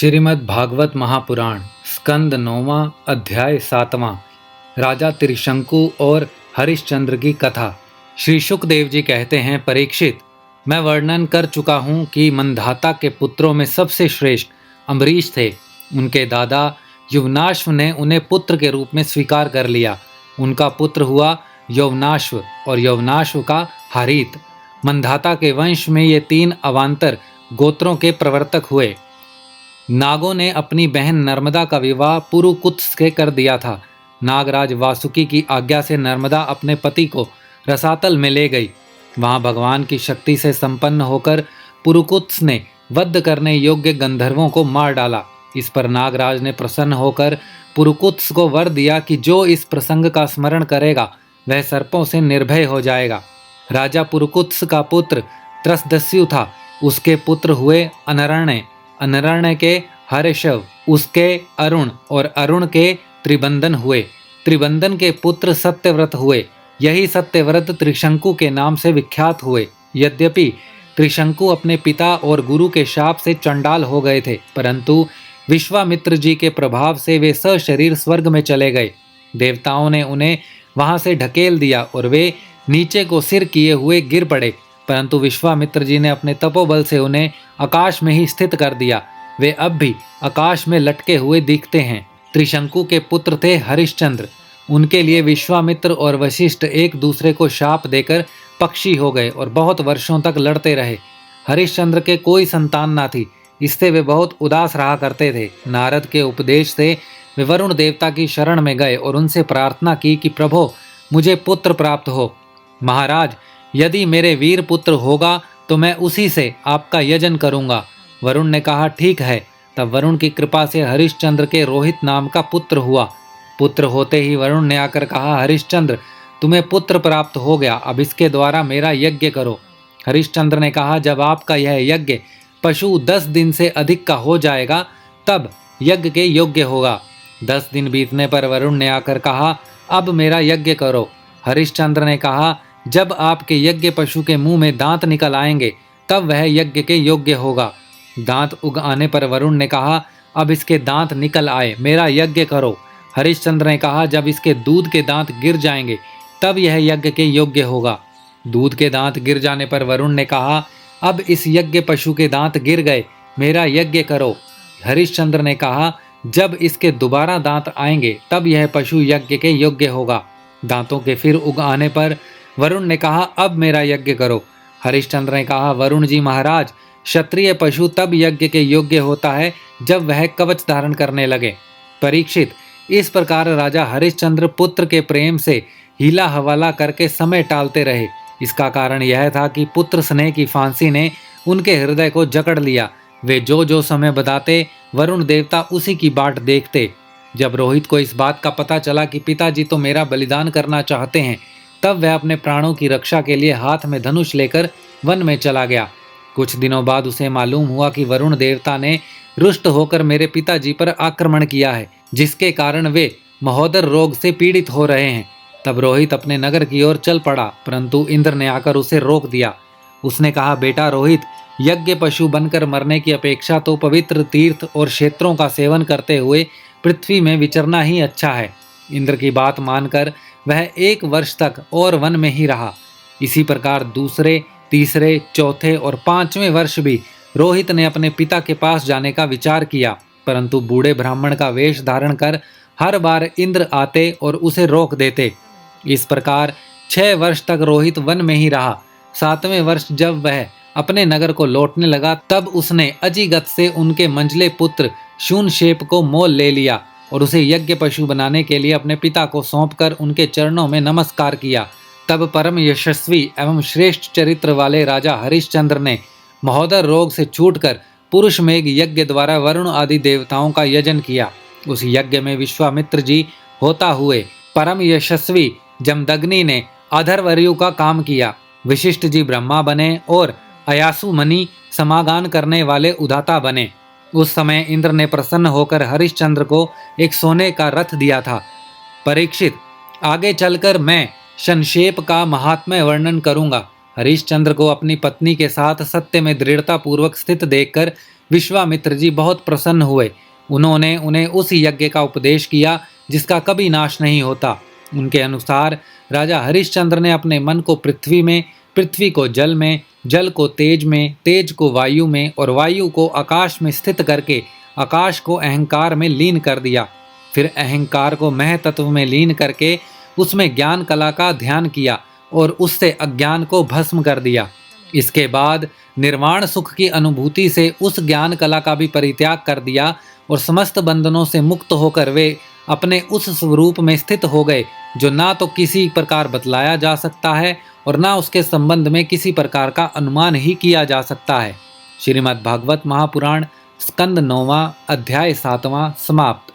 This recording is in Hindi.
श्रीमद् भागवत महापुराण स्कंद 9वां अध्याय 7वां। राजा त्रिशंकु और हरिश्चंद्र की कथा। श्री शुकदेव जी कहते हैं, परीक्षित, मैं वर्णन कर चुका हूँ कि मंधाता के पुत्रों में सबसे श्रेष्ठ अम्बरीश थे। उनके दादा युवनाश्व ने उन्हें पुत्र के रूप में स्वीकार कर लिया। उनका पुत्र हुआ यौवनाश्व और यौवनाश्व का हारीत। मंधाता के वंश में ये 3 अवान्तर गोत्रों के प्रवर्तक हुए। नागों ने अपनी बहन नर्मदा का विवाह पुरुकुत्स से कर दिया था। नागराज वासुकी की आज्ञा से नर्मदा अपने पति को रसातल में ले गई। वहां भगवान की शक्ति से संपन्न होकर पुरुकुत्स ने वध करने योग्य गंधर्वों को मार डाला। इस पर नागराज ने प्रसन्न होकर पुरुकुत्स को वर दिया कि जो इस प्रसंग का स्मरण करेगा वह सर्पों से निर्भय हो जाएगा। राजा पुरुकुत्स का पुत्र त्रसदस्यु था। उसके पुत्र हुए अनरण्य, अनरण्य के हर्षव, उसके अरुण और अरुण के त्रिबंधन हुए। त्रिबंधन के पुत्र सत्यव्रत हुए। यही सत्यव्रत त्रिशंकु के नाम से विख्यात हुए। यद्यपि त्रिशंकु अपने पिता और गुरु के शाप से चंडाल हो गए थे, परंतु विश्वामित्र जी के प्रभाव से वे सशरीर स्वर्ग में चले गए। देवताओं ने उन्हें वहां से ढकेल दिया और वे नीचे को सिर किए हुए गिर पड़े, परंतु विश्वामित्र जी ने अपने तपोबल से उन्हें आकाश में ही स्थित कर दिया। वे अब भी आकाश में लटके हुए दिखते हैं। त्रिशंकु के पुत्र थे हरिश्चंद्र। उनके लिए विश्वामित्र और वशिष्ठ एक दूसरे को शाप देकर पक्षी हो गए और बहुत वर्षों तक लड़ते रहे। हरिश्चंद्र के कोई संतान न थी, इससे वे बहुत उदास रहा करते थे। नारद के उपदेश से वे वरुण देवता की शरण में गए और उनसे प्रार्थना की कि प्रभो, मुझे पुत्र प्राप्त हो। महाराज, यदि मेरे वीर पुत्र होगा तो मैं उसी से आपका यजन करूंगा। वरुण ने कहा, ठीक है। तब वरुण की कृपा से हरिश्चंद्र के रोहित नाम का पुत्र हुआ। पुत्र होते ही वरुण ने आकर कहा, हरिश्चंद्र, तुम्हें पुत्र प्राप्त हो गया, अब इसके द्वारा मेरा यज्ञ करो। हरिश्चंद्र ने कहा, जब आपका यह यज्ञ पशु 10 दिन से अधिक का हो जाएगा तब यज्ञ के योग्य होगा। 10 दिन बीतने पर वरुण ने आकर कहा, अब मेरा यज्ञ करो। हरिश्चंद्र ने कहा, जब आपके यज्ञ पशु के मुंह में दांत निकल आएंगे तब वह यज्ञ के योग्य होगा। दांत उग आने पर वरुण ने कहा, अब इसके दांत निकल आए, मेरा यज्ञ करो। हरिश्चंद्र ने कहा, जब इसके दूध के दांत गिर जाएंगे तब यह यज्ञ के योग्य होगा। दूध के दांत गिर जाने पर वरुण ने कहा, अब इस यज्ञ पशु के दांत गिर गए, मेरा यज्ञ करो। हरिश्चंद्र ने कहा, जब इसके दोबारा दांत आएंगे तब यह पशु यज्ञ के योग्य होगा। दांतों के फिर उग आने पर वरुण ने कहा, अब मेरा यज्ञ करो। हरिश्चंद्र ने कहा, वरुण जी महाराज, क्षत्रिय पशु तब यज्ञ के योग्य होता है जब वह कवच धारण करने लगे। परीक्षित, इस प्रकार राजा हरिश्चंद्र पुत्र के प्रेम से हीला हवाला करके समय टालते रहे। इसका कारण यह था कि पुत्र स्नेह की फांसी ने उनके हृदय को जकड़ लिया। वे जो जो समय बताते वरुण देवता उसी की बाट देखते। जब रोहित को इस बात का पता चला कि पिताजी तो मेरा बलिदान करना चाहते हैं, तब वह अपने प्राणों की रक्षा के लिए हाथ में धनुष लेकर वन में चला गया। कुछ दिनों बाद उसे मालूम हुआ कि वरुण देवता ने रुष्ट होकर मेरे पिताजी पर आक्रमण किया है, जिसके कारण वे महोदर रोग से पीड़ित हो रहे हैं। तब रोहित अपने नगर की ओर चल पड़ा, परंतु इंद्र ने आकर उसे रोक दिया। उसने कहा, बेटा रोहित, यज्ञ पशु बनकर मरने की अपेक्षा तो पवित्र तीर्थ और क्षेत्रों का सेवन करते हुए पृथ्वी में विचरना ही अच्छा है। इंद्र की बात मानकर वह 1 वर्ष तक और वन में ही रहा। इसी प्रकार दूसरे, तीसरे, चौथे और 5वें वर्ष भी रोहित ने अपने पिता के पास जाने का विचार किया, परंतु बूढ़े ब्राह्मण का वेश धारण कर हर बार इंद्र आते और उसे रोक देते। इस प्रकार 6 वर्ष तक रोहित वन में ही रहा। 7वें वर्ष जब वह अपने नगर को लौटने लगा तब उसने अजीगत से उनके मंझले पुत्र शूनशेप को मोल ले लिया और उसे यज्ञ पशु बनाने के लिए अपने पिता को सौंपकर उनके चरणों में नमस्कार किया। तब परम यशस्वी एवं श्रेष्ठ चरित्र वाले राजा हरिश्चंद्र ने महोदर रोग से छूटकर पुरुष मेघ यज्ञ द्वारा वरुण आदि देवताओं का यजन किया। उस यज्ञ में विश्वामित्र जी होता हुए परम यशस्वी जमदग्नि ने अधर्वरयु का काम किया। वशिष्ठ जी ब्रह्मा बने और अयासु मणि समागान करने वाले उदाता बने। उस समय इंद्र ने प्रसन्न होकर हरिश्चंद्र को एक सोने का रथ दिया था। परीक्षित, आगे चलकर मैं संक्षेप का महात्म्य वर्णन करूंगा। हरिश्चंद्र को अपनी पत्नी के साथ सत्य में दृढ़ता पूर्वक स्थित देखकर विश्वामित्र जी बहुत प्रसन्न हुए। उन्होंने उन्हें उस यज्ञ का उपदेश किया जिसका कभी नाश नहीं होता। उनके अनुसार राजा हरिश्चंद्र ने अपने मन को पृथ्वी में, पृथ्वी को जल में, जल को तेज में, तेज को वायु में और वायु को आकाश में स्थित करके आकाश को अहंकार में लीन कर दिया। फिर अहंकार को मह तत्व में लीन करके उसमें ज्ञान कला का ध्यान किया और उससे अज्ञान को भस्म कर दिया। इसके बाद निर्वाण सुख की अनुभूति से उस ज्ञान कला का भी परित्याग कर दिया और समस्त बंधनों से मुक्त होकर वे अपने उस स्वरूप में स्थित हो गए जो ना तो किसी प्रकार बतलाया जा सकता है और ना उसके संबंध में किसी प्रकार का अनुमान ही किया जा सकता है। श्रीमद् भागवत महापुराण स्कंद 9वां अध्याय 7वां समाप्त।